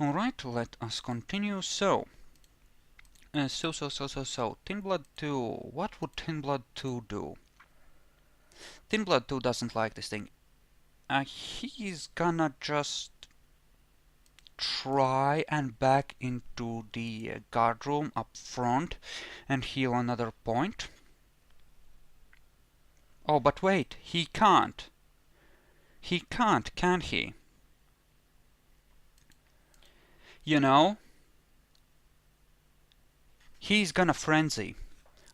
Alright, let us continue. So, Tin Blood 2. What would Tin Blood 2 do? Tin Blood 2 doesn't like this thing. He's gonna just try and back into the guard room up front and heal another point. Oh, but wait, he can't. He can't, can he? You know, he's gonna frenzy.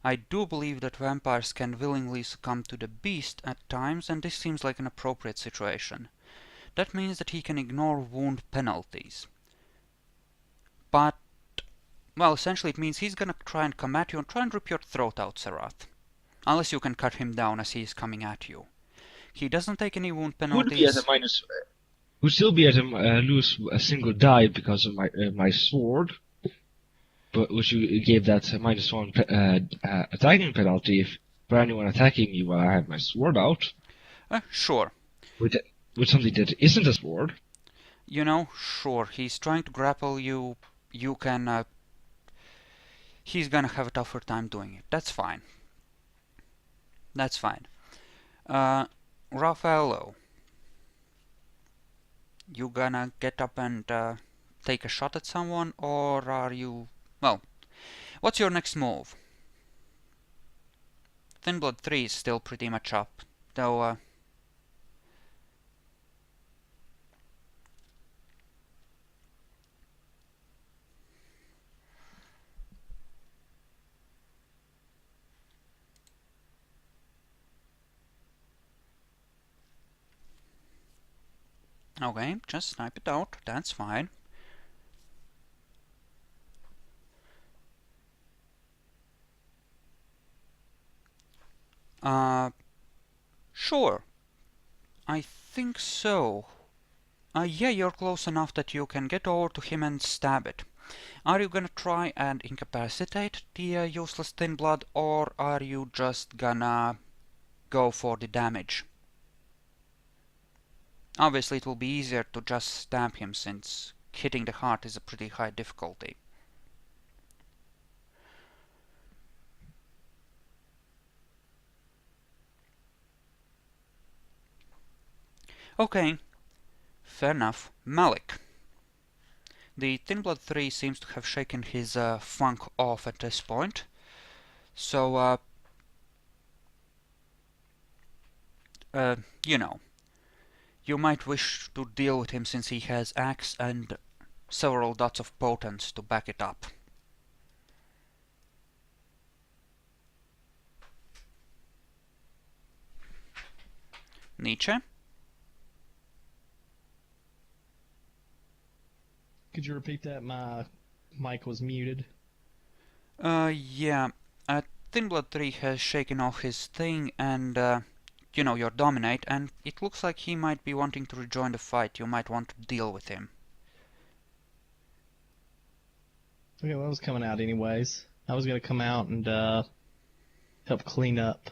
I do believe that vampires can willingly succumb to the beast at times, and this seems like an appropriate situation. That means that he can ignore wound penalties. But, well, essentially it means he's gonna try and come at you and try and rip your throat out, Serath. Unless you can cut him down as he is coming at you. He doesn't take any wound Would be at a penalties. minus. Would still be at a lose a single die because of my sword, but which you gave that -1 attacking penalty for anyone attacking me while I have my sword out. Sure. With something that isn't a sword. You know, sure, he's trying to grapple you. You can. He's gonna have a tougher time doing it. That's fine. That's fine. Raffaello, you gonna get up and take a shot at someone, or are you... Well, what's your next move? Thin Blood 3 is still pretty much up, though... Okay, just snipe it out, that's fine. Sure. I think so. Yeah, you're close enough that you can get over to him and stab it. Are you gonna try and incapacitate the useless Thin Blood, or are you just gonna go for the damage? Obviously it will be easier to just stab him, since hitting the heart is a pretty high difficulty. Okay, fair enough. Malik. The Thin Blood 3 seems to have shaken his funk off at this point. So, you know, you might wish to deal with him since he has axe and several dots of potence to back it up. Nietzsche? Could you repeat that? My mic was muted. Yeah. Thin Blood 3 has shaken off his thing and, you know, your dominate, and it looks like he might be wanting to rejoin the fight. You might want to deal with him. Okay, well, I was coming out anyways. I was gonna come out and help clean up.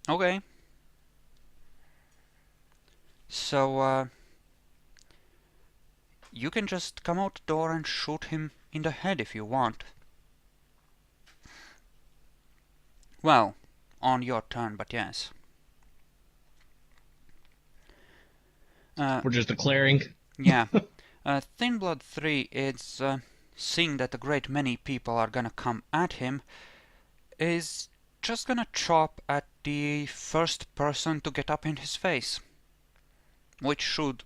Okay. So, you can just come out the door and shoot him in the head if you want. Well, on your turn, but yes. We're just declaring. Yeah. Thin Blood 3 is, seeing that a great many people are gonna come at him, is just gonna chop at the first person to get up in his face. Which should...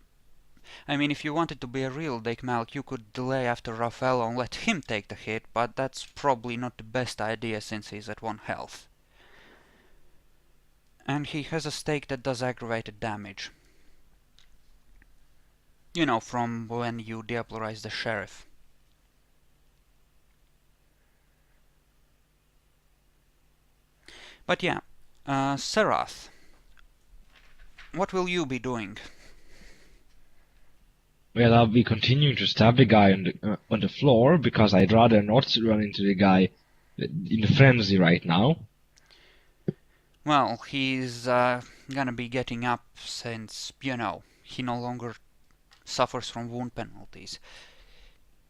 I mean, if you wanted to be a real Dick Malk, you could delay after Raffaello and let him take the hit, but that's probably not the best idea since he's at 1 health. And he has a stake that does aggravated damage. You know, from when you deplorize the sheriff. But yeah, Serath, what will you be doing? Well, I'll be continuing to stab the guy on the floor because I'd rather not run into the guy in a frenzy right now. Well, he's gonna be getting up since, you know, he no longer suffers from wound penalties.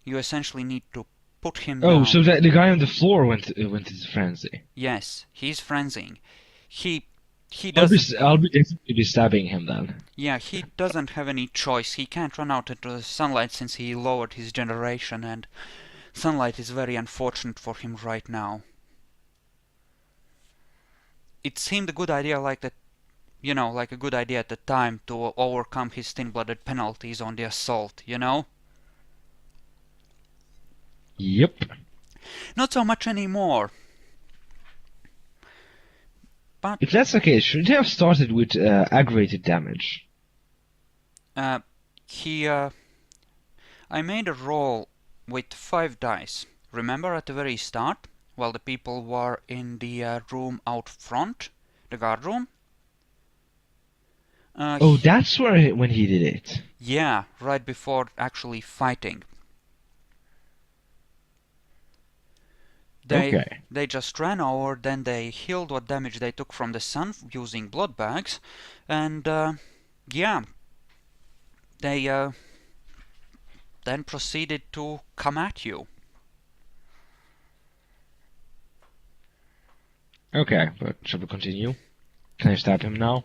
You essentially need to put him Oh, down. so the guy on the floor went into frenzy. Yes, he's frenzying. He doesn't. I'll be definitely be stabbing him then. Yeah, he doesn't have any choice. He can't run out into the sunlight since he lowered his generation, and sunlight is very unfortunate for him right now. It seemed a good idea, like that, like a good idea at the time to overcome his thin-blooded penalties on the assault, Yep. Not so much anymore. But If that's the case, should they have started with aggravated damage? I made a roll with 5 dice. Remember at the very start, while the people were in the room out front, the guard room? Oh, that's when he did it. Yeah, right before actually fighting. They just ran over, then they healed what damage they took from the sun using blood bags, and yeah, they then proceeded to come at you. Okay, but shall we continue? Can I stab him now?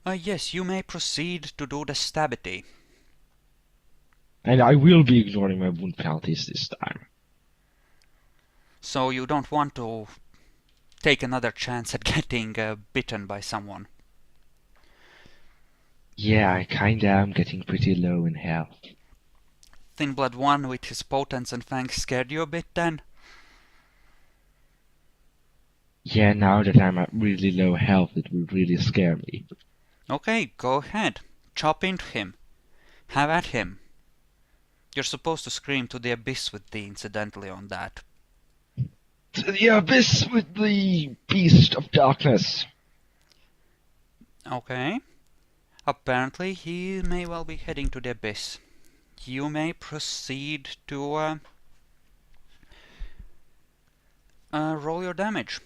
Yes, you may proceed to do the stabity. And I will be ignoring my wound penalties this time. So you don't want to take another chance at getting bitten by someone. Yeah, I kinda am getting pretty low in health. Thin Blood 1 with his potence and fangs scared you a bit then? Yeah, now that I'm at really low health, it will really scare me. Okay, go ahead. Chop into him. Have at him. You're supposed to scream to the abyss with the incidentally on that. To the abyss with the beast of darkness. Okay. Apparently he may well be heading to the abyss. You may proceed to roll your damage.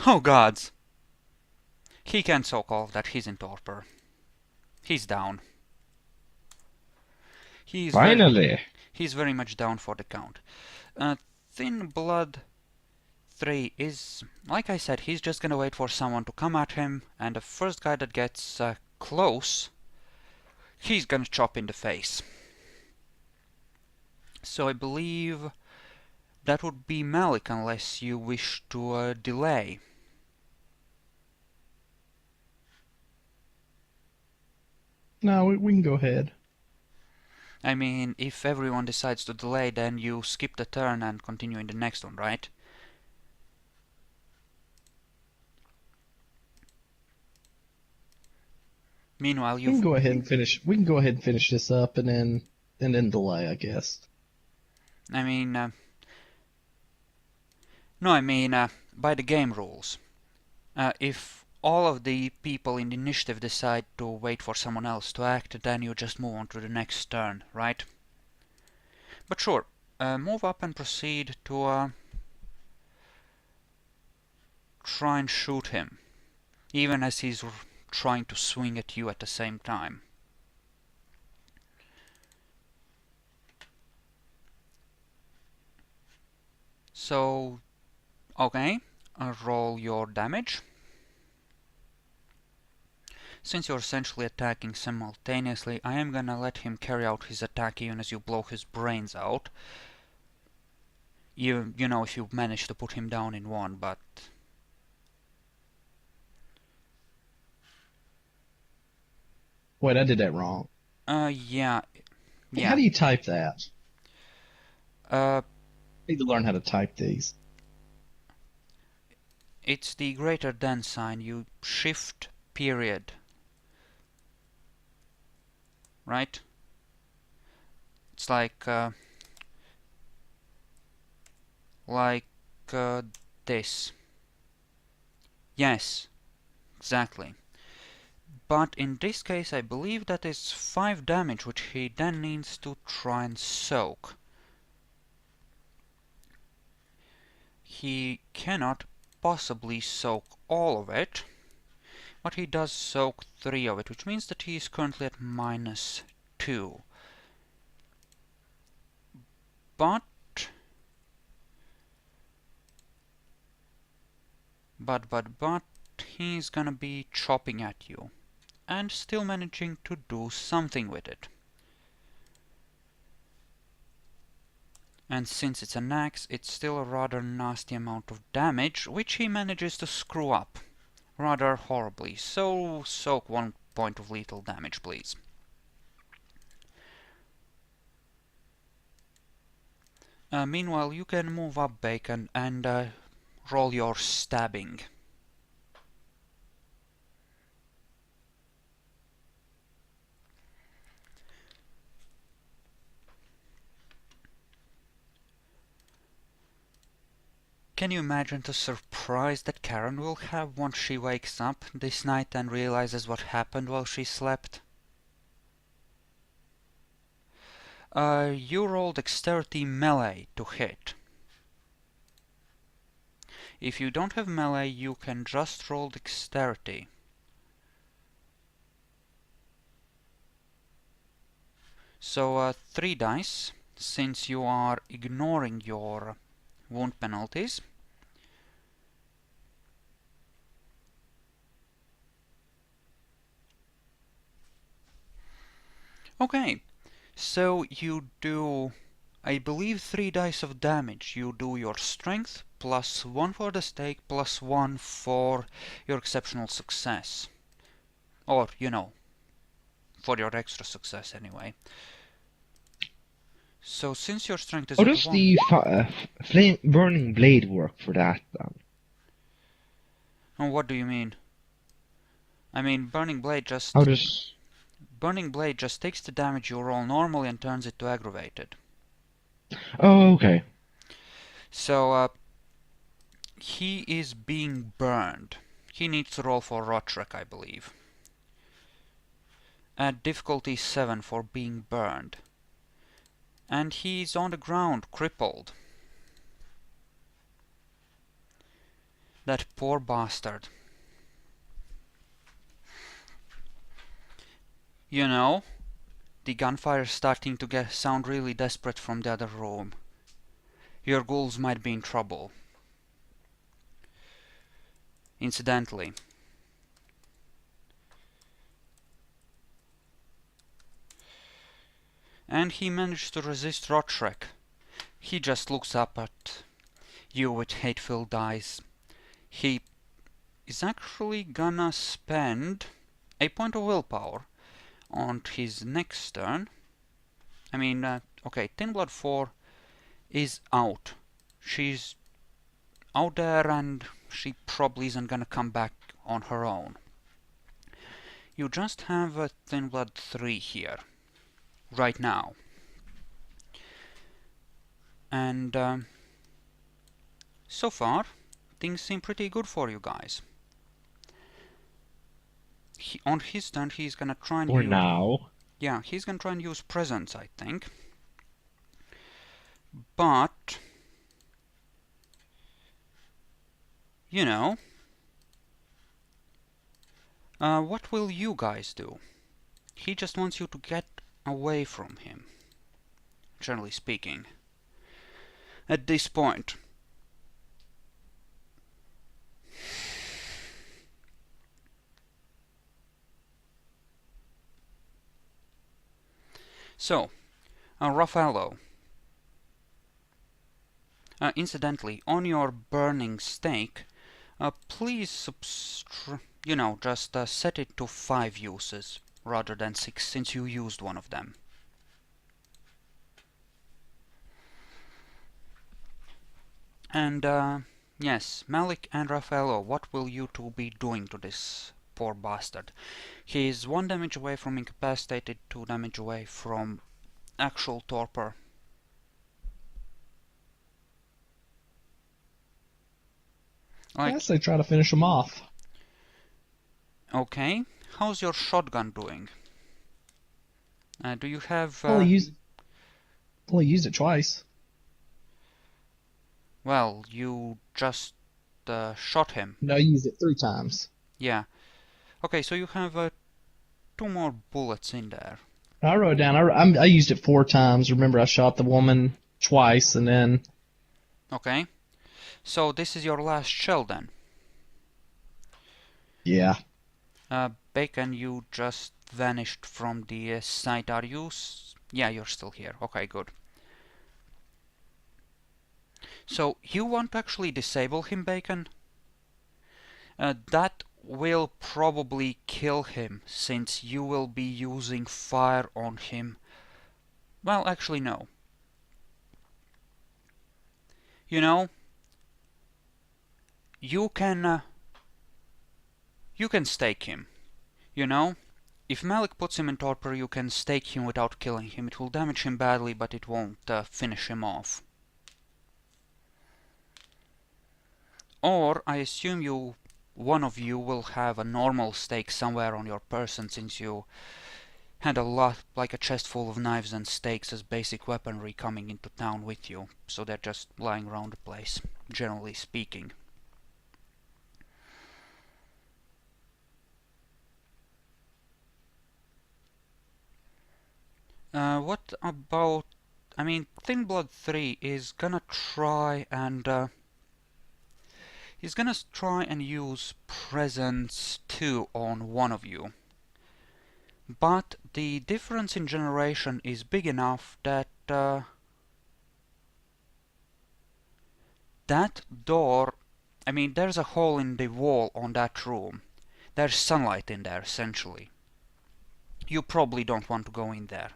Oh gods! He can't so-call that he's in torpor. He's down. Finally! He's very much down for the count. Thin Blood 3 is, like I said, he's just gonna wait for someone to come at him, and the first guy that gets close, he's gonna chop in the face. So I believe that would be Malik, unless you wish to delay. No, we can go ahead. I mean, if everyone decides to delay, then you skip the turn and continue in the next one, right? Meanwhile, We can go ahead and finish. We can go ahead and finish this up, and then delay, I guess. I mean, no, I mean, by the game rules. If all of the people in the initiative decide to wait for someone else to act, then you just move on to the next turn, right? But sure, move up and proceed to try and shoot him, even as he's trying to swing at you at the same time. So, okay, roll your damage. Since you're essentially attacking simultaneously, I am gonna let him carry out his attack even as you blow his brains out. You know, if you manage to put him down in one, but... Wait, I did that wrong. Yeah. How do you type that? I need to learn how to type these. It's the greater than sign. You shift period. Right? It's like this. Yes, exactly. But in this case, I believe that is 5 damage, which he then needs to try and soak. He cannot possibly soak all of it, but he does soak 3 of it, which means that he is currently at -2. But he's gonna be chopping at you and still managing to do something with it. And since it's an axe, it's still a rather nasty amount of damage, which he manages to screw up rather horribly. So soak 1 point of lethal damage, please. Meanwhile, you can move up, Bacon, and roll your stabbing. Can you imagine the surprise that Karen will have once she wakes up this night and realizes what happened while she slept? You roll dexterity melee to hit. If you don't have melee, you can just roll dexterity. So 3 dice, since you are ignoring your wound penalties. Okay, so you do, I believe, 3 dice of damage. You do your strength, +1 for the stake, +1 for your exceptional success. Or, you know, for your extra success anyway. So since your strength is How at does 1... the flame burning blade work for that then? Oh, what do you mean? I mean, Burning Blade just takes the damage you roll normally and turns it to aggravated. Oh, okay. So, he is being burned. He needs to roll for Rotrek, I believe. At difficulty 7 for being burned. And he's on the ground, crippled. That poor bastard. You know, the gunfire's starting to sound really desperate from the other room. Your ghouls might be in trouble. Incidentally. And he managed to resist Rotrek. He just looks up at you with hate-filled eyes. He is actually gonna spend a point of willpower on his next turn. I mean, okay, Thin Blood 4 is out. She's out there and she probably isn't gonna come back on her own. You just have a Thin Blood 3 here, right now. And so far, things seem pretty good for you guys. On his turn, he's gonna try and For use... now. Yeah, he's gonna try and use Presence, I think. But... you know... what will you guys do? He just wants you to get away from him, generally speaking. At this point. So, Raffaello. Incidentally, on your burning stake, please you know, just set it to 5 uses rather than 6, since you used one of them. And yes, Malik and Raffaello, what will you two be doing to this poor bastard? He is 1 damage away from incapacitated, 2 damage away from actual torpor. I guess they try to finish him off. Okay, how's your shotgun doing? Do you have... Only used it twice. Well, you just shot him. No, I used it 3 times. Yeah. Okay, so you have 2 more bullets in there. I wrote it down. I used it 4 times. Remember, I shot the woman twice, and then... Okay. So this is your last shell then. Yeah. Bacon, you just vanished from the site. Are you... Yeah, you're still here. Okay, good. So you want to actually disable him, Bacon? That will probably kill him, since you will be using fire on him. Well, actually, no. You know, you can stake him. You know, if Malik puts him in torpor, you can stake him without killing him. It will damage him badly, but it won't finish him off. Or, I assume one of you will have a normal stake somewhere on your person, since you had a lot, like a chest full of knives and stakes as basic weaponry coming into town with you. So they're just lying around the place, generally speaking. What about... I mean, Thin Blood 3 is gonna try and... he's gonna try and use Presence 2 on one of you. But the difference in generation is big enough that... that door... I mean, there's a hole in the wall on that room. There's sunlight in there, essentially. You probably don't want to go in there.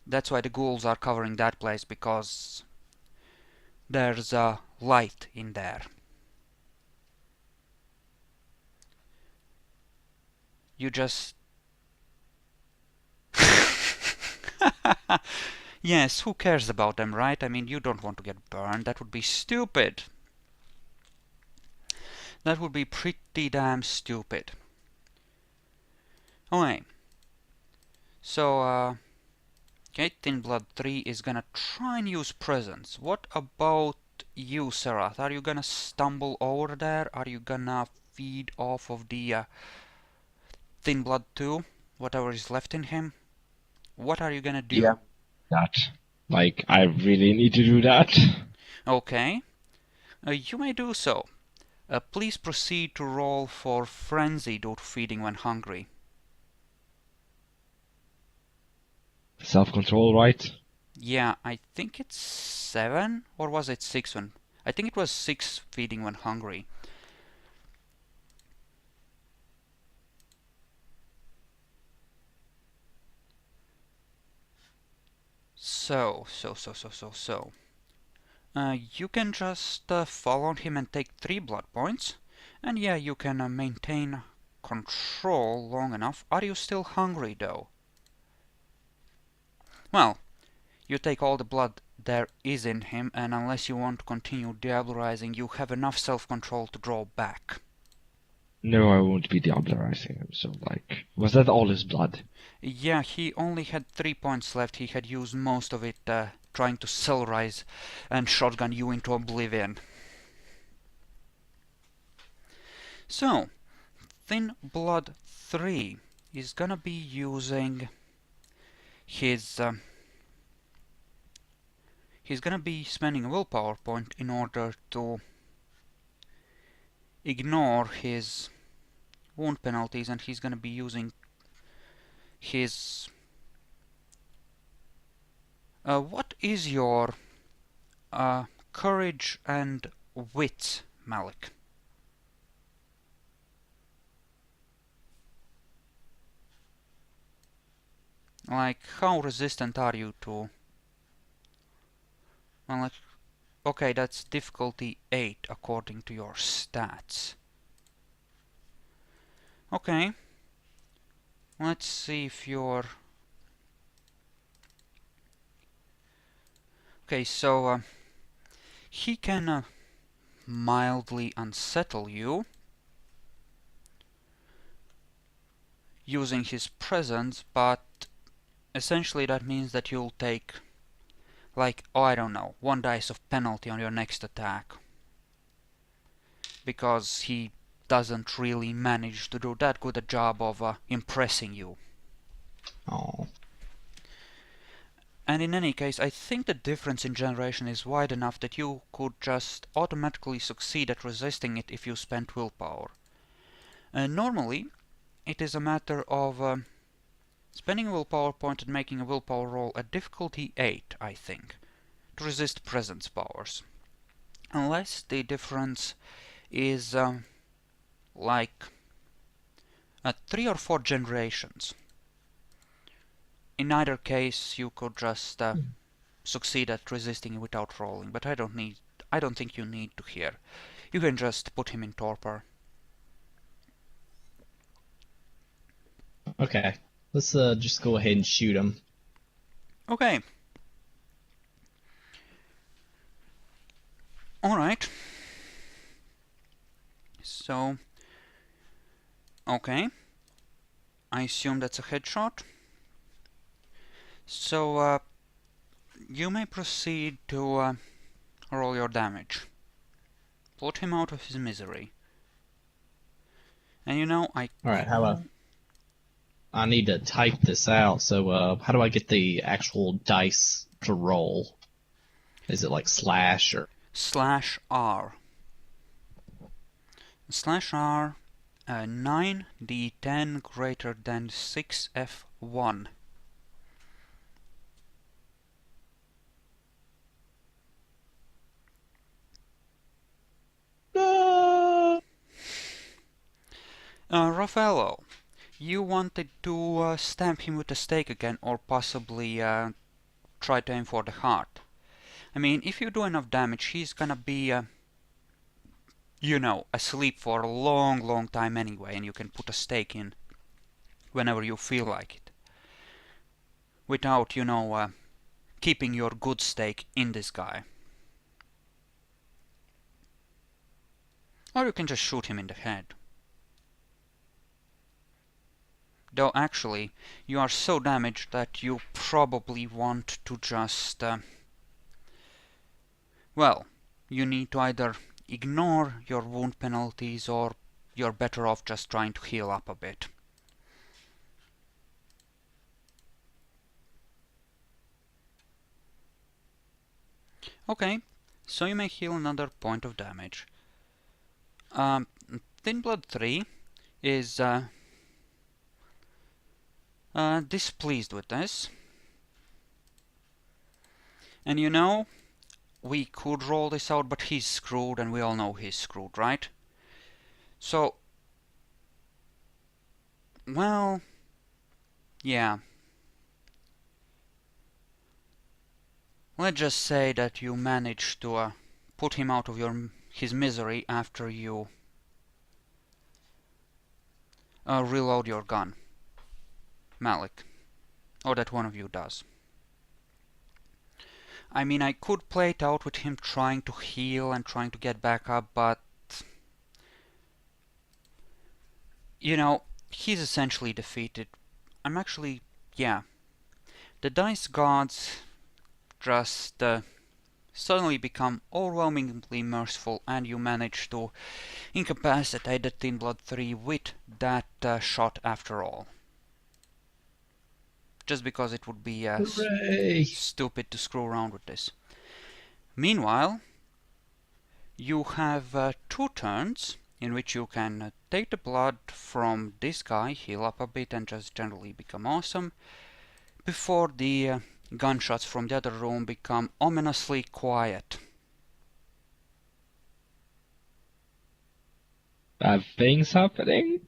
That's why the ghouls are covering that place, because there's a light in there. You just... Yes, who cares about them, right? I mean, you don't want to get burned. That would be stupid. That would be pretty damn stupid. Okay. So, okay, Thin Blood 3 is gonna try and use Presence. What about you, Serath? Are you gonna stumble over there? Are you gonna feed off of the Thin Blood 2? Whatever is left in him? What are you gonna do? Yeah. That. Like, I really need to do that. Okay. You may do so. Please proceed to roll for Frenzy due to feeding when hungry. Self-control, right? Yeah, I think it's 7, or was it 6 when... I think it was 6 feeding when hungry. So. You can just fall on him and take 3 blood points. And yeah, you can maintain control long enough. Are you still hungry, though? Well, you take all the blood there is in him, and unless you want to continue diablerizing, you have enough self-control to draw back. No, I won't be diablerizing him, so like... Was that all his blood? Yeah, he only had 3 points left. He had used most of it trying to cellarize and shotgun you into oblivion. So, Thin Blood 3 is gonna be using his... he's gonna be spending a willpower point in order to ignore his wound penalties, and he's gonna be using his... what is your courage and wit, Malik? Like, how resistant are you to... Well, like, okay, that's difficulty 8 according to your stats. Okay. Let's see if you're... Okay, so he can mildly unsettle you using his presence, but essentially that means that you'll take like, oh, I don't know, 1 dice of penalty on your next attack. Because he doesn't really manage to do that good a job of impressing you. Oh. And in any case, I think the difference in generation is wide enough that you could just automatically succeed at resisting it if you spent willpower. Normally, it is a matter of spending a willpower point and making a willpower roll at difficulty 8, I think, to resist presence powers. Unless the difference is like 3 or 4 generations. In either case, you could just succeed at resisting it without rolling, but I don't think you need to here. You can just put him in torpor. Okay. Let's just go ahead and shoot him. Okay. Alright. So, okay. I assume that's a headshot. So, you may proceed to roll your damage. Put him out of his misery. And you know, Alright, how about... I need to type this out, so how do I get the actual dice to roll? Is it like slash or... /R. /R 9d10 greater than 6f1. Raffaello, you wanted to stamp him with a stake again, or possibly try to aim for the heart. I mean, if you do enough damage, he's gonna be, you know, asleep for a long, long time anyway, and you can put a stake in whenever you feel like it. Without, you know, keeping your good stake in this guy. Or you can just shoot him in the head. Though actually, you are so damaged that you probably want to just... well, you need to either ignore your wound penalties or you're better off just trying to heal up a bit. Okay, so you may heal another point of damage. Thin Blood 3 is displeased with this. And you know, we could roll this out, but he's screwed, and we all know he's screwed, right? So, well, yeah. Let's just say that you managed to put him out of his misery after you reload your gun. Malik. Or that one of you does. I mean, I could play it out with him trying to heal and trying to get back up, but... you know, he's essentially defeated. I'm actually... yeah. The dice gods just suddenly become overwhelmingly merciful, and you manage to incapacitate the Thin Blood 3 with that shot after all. Just because it would be stupid to screw around with this. Meanwhile, you have 2 turns in which you can take the blood from this guy, heal up a bit, and just generally become awesome, before the gunshots from the other room become ominously quiet. Bad things happening?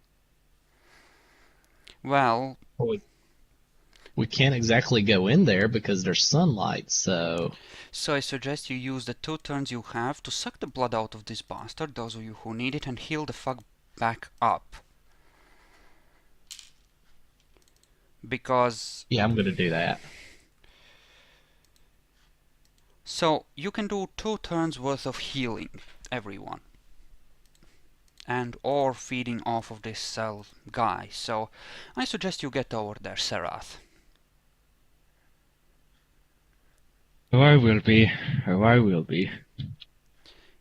Well, we can't exactly go in there because there's sunlight, so... So I suggest you use the 2 turns you have to suck the blood out of this bastard, those of you who need it, and heal the fuck back up. Because... yeah, I'm gonna do that. So, you can do 2 turns worth of healing, everyone. And or feeding off of this guy. So, I suggest you get over there, Serath. Oh, I will be. Oh, I will be.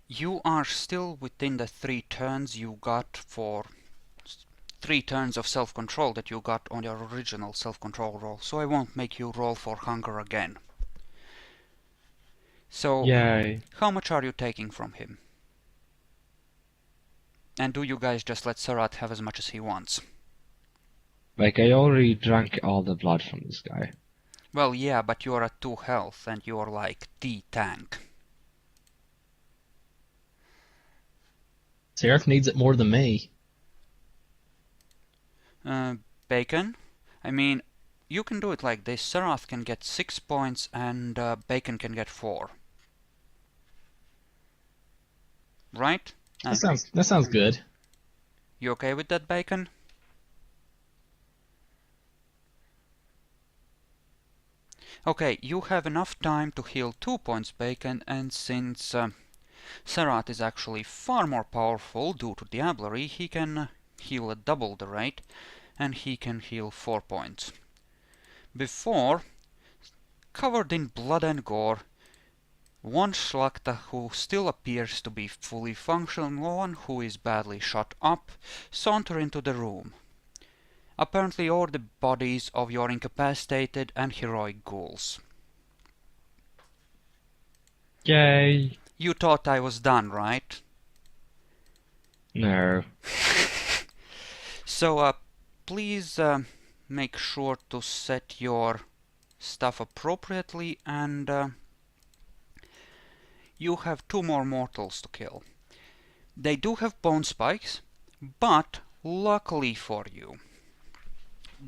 You are still within the 3 turns you got for 3 turns of self-control that you got on your original self-control roll, so I won't make you roll for hunger again. So, Yay. how much are you taking from him? And do you guys just let Sarat have as much as he wants? Like, I already drank all the blood from this guy. Well, yeah, but you're at 2 health and you're like the tank. Seraph needs it more than me. Bacon? I mean, you can do it like this. Sarath can get 6 points and Bacon can get 4. Right? That sounds good. You okay with that, Bacon? Okay, you have enough time to heal 2 points, Bacon, and since Sarath is actually far more powerful due to Diablerie, he can heal at double the rate, and he can heal 4 points. Before, covered in blood and gore, one Shlakta who still appears to be fully functional, one who is badly shot up, saunter into the room. Apparently all the bodies of your incapacitated and heroic ghouls. Yay. You thought I was done, right? No. So, please make sure to set your stuff appropriately, and you have 2 more mortals to kill. They do have bone spikes, but luckily for you,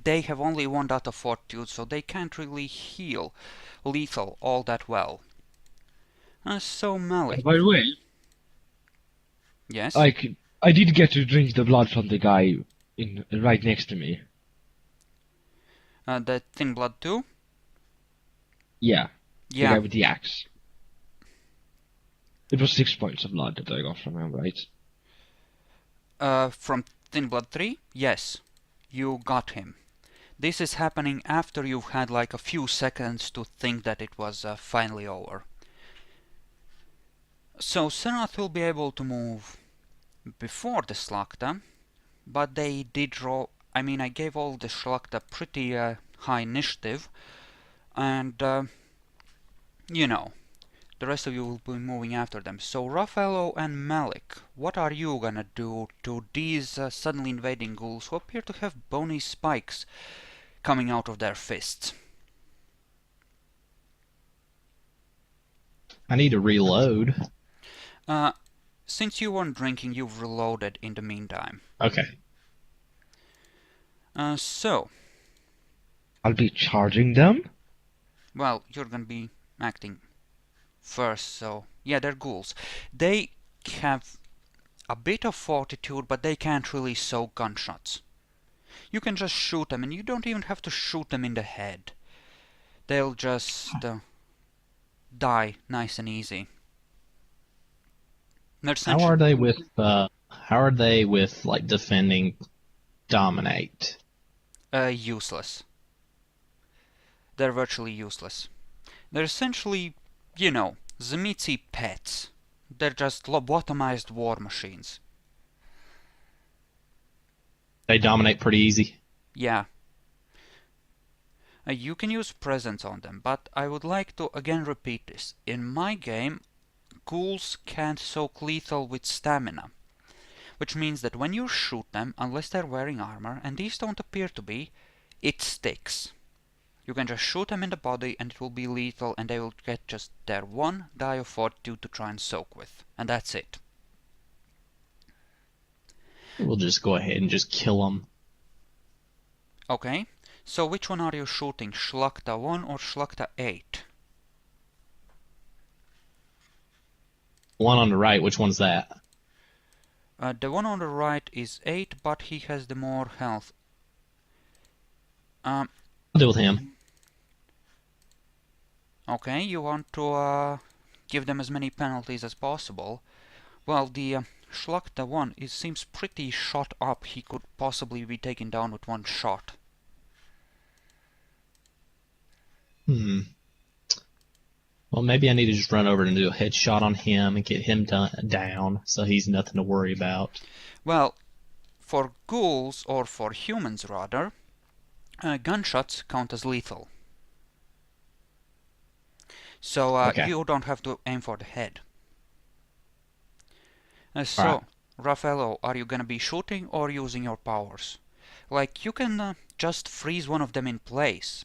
they have only 1 dot of fortitude, so they can't really heal lethal all that well. So Malik. By the way, Yes? I did get to drink the blood from the guy right next to me. The Thin Blood too? Yeah. The Yeah. guy with the axe. It was 6 points of blood that I got from him, right? From Thin Blood 3? Yes. You got him. This is happening after you've had like a few seconds to think that it was finally over. So Serath will be able to move before the Slakta, but they did roll. I mean, I gave all the Slakta pretty high initiative, and you know, the rest of you will be moving after them. So Raffaello and Malik, what are you gonna do to these suddenly invading ghouls who appear to have bony spikes coming out of their fists? I need to reload. Since you weren't drinking, you've reloaded in the meantime. Okay. So, I'll be charging them? well, you're gonna be acting first, so yeah, they're ghouls. They have a bit of fortitude, but they can't really soak gunshots. You can just shoot them, and you don't even have to shoot them in the head. They'll just die nice and easy. How are they with like defending dominate? Useless. They're virtually useless. They're essentially, you know, Zemitzi pets. They're just lobotomized war machines. They dominate pretty easy. Yeah. You can use presence on them, but I would like to again repeat this. In my game, ghouls can't soak lethal with stamina, which means that when you shoot them, unless they're wearing armor, and these don't appear to be, it sticks. You can just shoot them in the body and it will be lethal, and they will get just their 1 die of fortitude to try and soak with, and that's it. We'll just go ahead and just kill them. Okay, so which one are you shooting, Shlakta 1 or Shlakta 8? One on the right, which one's that? The one on the right is 8, but he has the more health. I'll deal with him. Okay, you want to give them as many penalties as possible. Well, the Shlakta 1 seems pretty shot up. He could possibly be taken down with 1 shot. Well, maybe I need to just run over and do a headshot on him and get him down, so he's nothing to worry about. Well, for ghouls, or for humans rather, gunshots count as lethal. So Okay. you don't have to aim for the head. All right. So, Raffaello, are you gonna be shooting or using your powers? Like, you can just freeze one of them in place.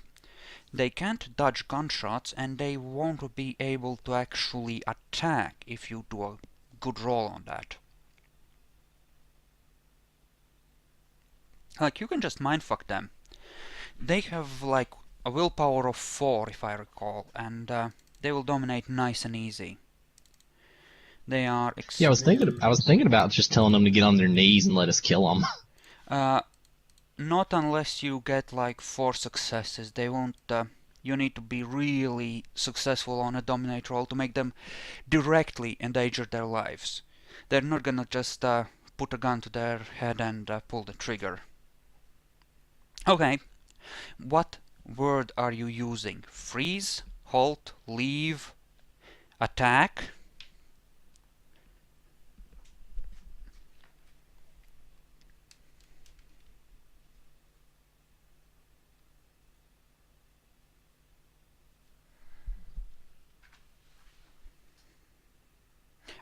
They can't dodge gunshots, and they won't be able to actually attack if you do a good roll on that. Like, you can just mindfuck them. They have, like, a willpower of 4, if I recall, and they will dominate nice and easy. They are Yeah, I was thinking about just telling them to get on their knees and let us kill them. Not unless you get like 4 successes. They won't. You need to be really successful on a dominate roll to make them directly endanger their lives. They're not gonna just put a gun to their head and pull the trigger. Okay, what word are you using? Freeze, halt, leave, attack?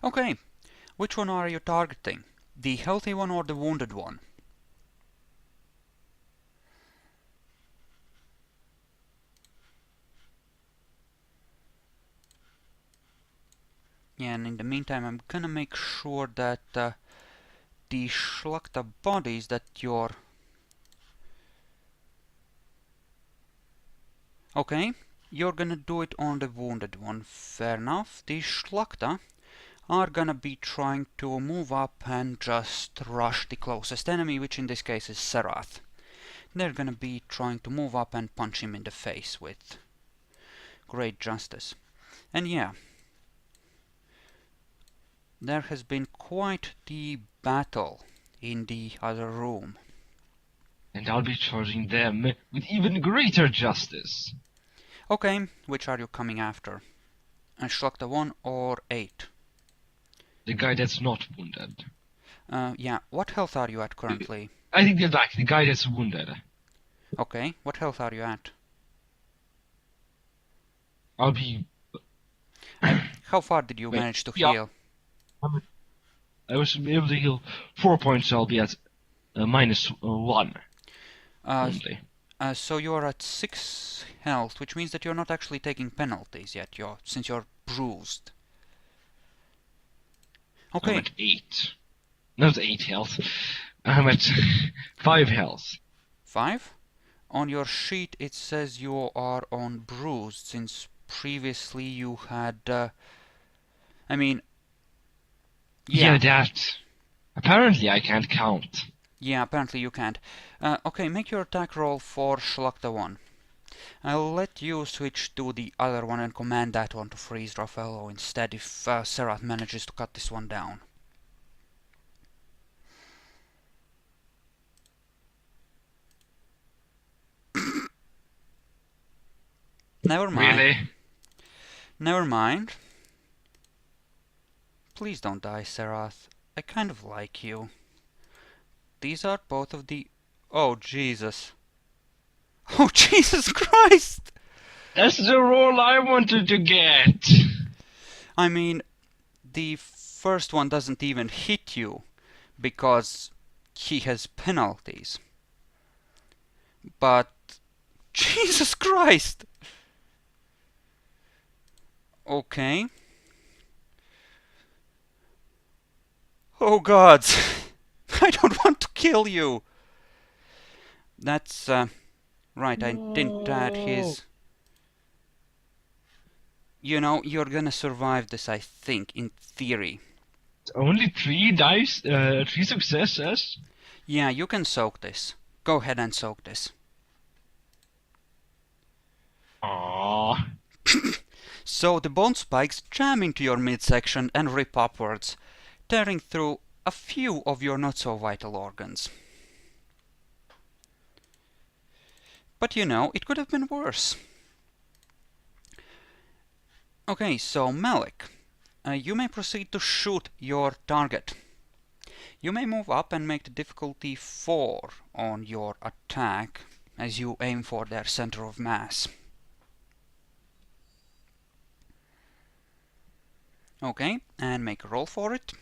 Okay, which one are you targeting? The healthy one or the wounded one? Yeah, and in the meantime, I'm gonna make sure that the Schlachta bodies that you're... Okay, you're gonna do it on the wounded one. Fair enough. The Schlachta are gonna be trying to move up and just rush the closest enemy, which in this case is Serath. They're gonna be trying to move up and punch him in the face with great justice. And yeah, there has been quite the battle in the other room. And I'll be charging them with even greater justice. Okay, which are you coming after? Schlachta 1 or 8? The guy that's not wounded. Yeah, what health are you at currently? I think they're like the guy that's wounded. Okay, what health are you at? I'll be... How far did you Wait, manage to yeah. heal? I was able to heal 4 points, so I'll be at -1 only. So you're at 6 health, which means that you're not actually taking penalties yet, since you're bruised. I'm Okay, at 8. Not 8 health. I'm at 5 health. 5? On your sheet it says you are on bruised, since previously you had... I mean... Yeah, that... Apparently I can't count. Yeah, apparently you can't. Okay, make your attack roll for Schlachta 1. I'll let you switch to the other one and command that one to freeze Raffaello instead if Serath manages to cut this one down. Never mind. Really? Never mind. Please don't die, Serath. I kind of like you. These are both of the... Oh, Jesus. Oh, Jesus Christ! That's the roll I wanted to get! I mean, the first one doesn't even hit you because he has penalties. But... Jesus Christ! Okay. Oh God! I don't want to kill you! That's, right, I didn't add his... You know, you're gonna survive this, I think, in theory. Only 3 dice, 3 successes? Yeah, you can soak this. Go ahead and soak this. Aww. So the bone spikes jam into your midsection and rip upwards, tearing through a few of your not-so-vital organs. But you know, it could have been worse. Okay, so Malik, you may proceed to shoot your target. You may move up and make the difficulty 4 on your attack as you aim for their center of mass. Okay, and make a roll for it.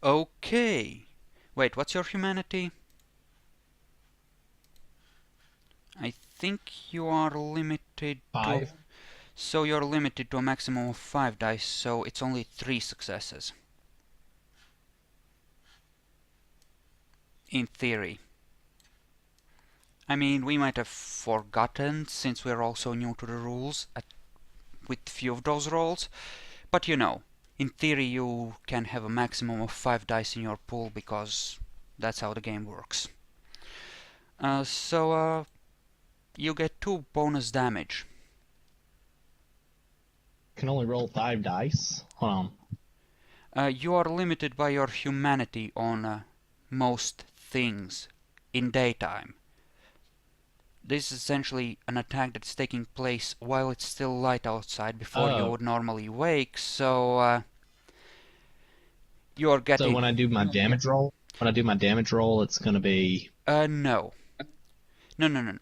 Okay. Wait, what's your humanity? I think you are limited to... 5. So you're limited to a maximum of 5 dice, so it's only 3 successes. In theory. I mean, we might have forgotten, since we're also new to the rules with few of those rolls, but you know, in theory you can have a maximum of 5 dice in your pool, because that's how the game works. So you get 2 bonus damage. Can only roll 5 dice. Hold on. You are limited by your humanity on most things in daytime. This is essentially an attack that's taking place while it's still light outside, before you would normally wake, so you're getting... So when I do my damage roll, it's gonna be... No. No.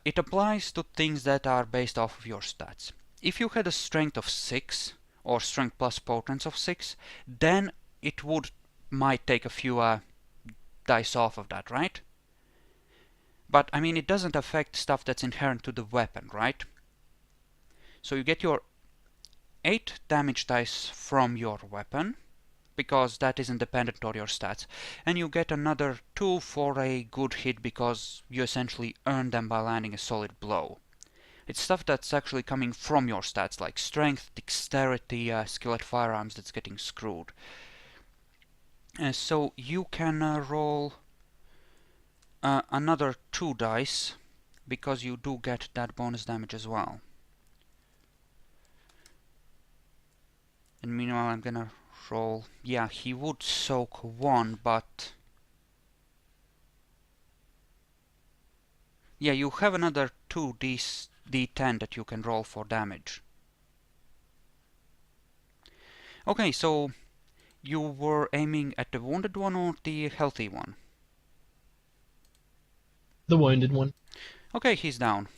It applies to things that are based off of your stats. If you had a strength of 6, or strength plus potence of 6, then it might take a few dice off of that, right? But, I mean, it doesn't affect stuff that's inherent to the weapon, right? So you get your 8 damage dice from your weapon, because that isn't dependent on your stats. And you get another 2 for a good hit, because you essentially earn them by landing a solid blow. It's stuff that's actually coming from your stats, like strength, dexterity, skill at firearms, that's getting screwed. So you can roll another 2 dice, because you do get that bonus damage as well. And meanwhile I'm gonna roll... Yeah, he would soak 1, but... Yeah, you have another 2 d10 that you can roll for damage. Okay, so you were aiming at the wounded one or the healthy one? The wounded one. Okay, he's down.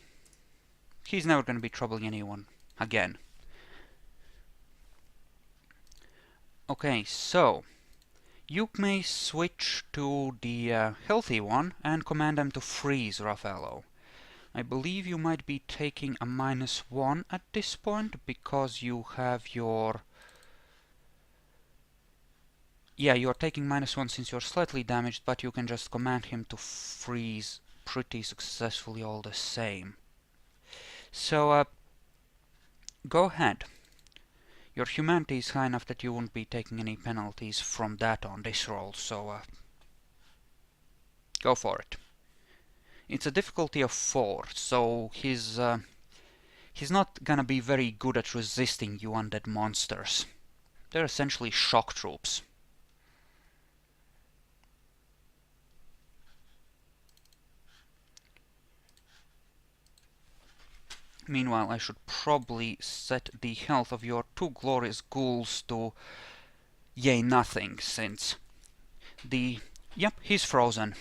He's never gonna be troubling anyone again. Okay, so you may switch to the healthy one and command them to freeze, Raffaello. I believe you might be taking a -1 at this point, because you have your... Yeah, you're taking -1 since you're slightly damaged, but you can just command him to freeze pretty successfully all the same. So, go ahead. Your humanity is high enough that you won't be taking any penalties from that on this roll, so go for it. It's a difficulty of 4, so he's not gonna be very good at resisting you undead monsters. They're essentially shock troops. Meanwhile, I should probably set the health of your 2 glorious ghouls to yay nothing, since the... Yep, he's frozen.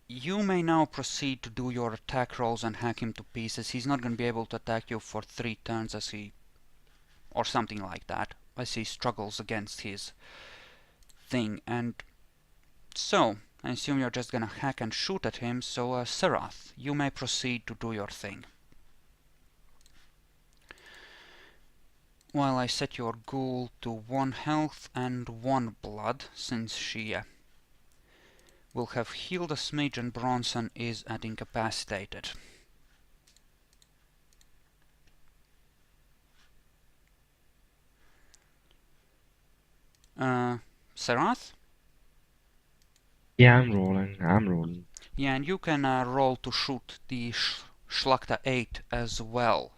You may now proceed to do your attack rolls and hack him to pieces. He's not going to be able to attack you for 3 turns as he... or something like that, as he struggles against his thing. And so, I assume you're just gonna hack and shoot at him, so Serath, you may proceed to do your thing. While I set your ghoul to 1 health and 1 blood, since she will have healed a smidge and Bronson is at incapacitated. Serath? Yeah, I'm rolling. Yeah, and you can roll to shoot the Schlachta 8 as well.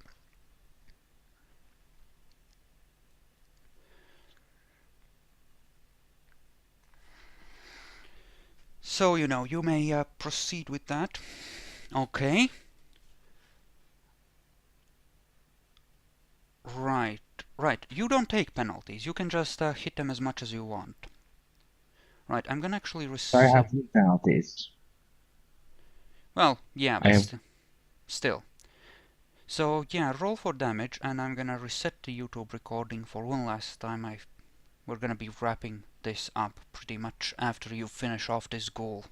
So, you may proceed with that. Okay. Right, right. You don't take penalties. You can just hit them as much as you want. Right, I'm gonna actually So I reset. have no penalties. Well, yeah, I but have still. So, yeah, roll for damage, and I'm gonna reset the YouTube recording for one last time. We're gonna be wrapping this up pretty much after you finish off this goal.